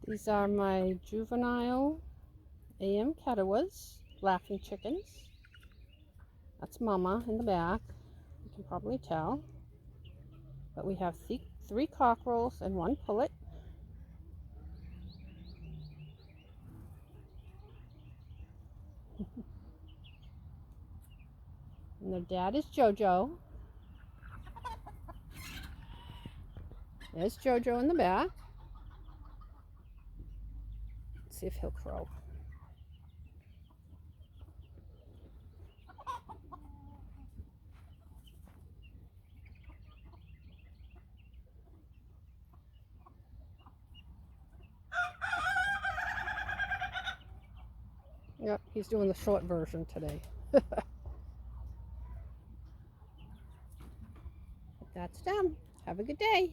These are my juvenile AM Ketawas, laughing chickens. That's Mama in the back. You can probably tell. But we have three cockerels and one pullet. And their dad is Jojo. There's Jojo in the back. Let's see if he'll crow. Yep, he's doing the short version today. That's them. Have a good day.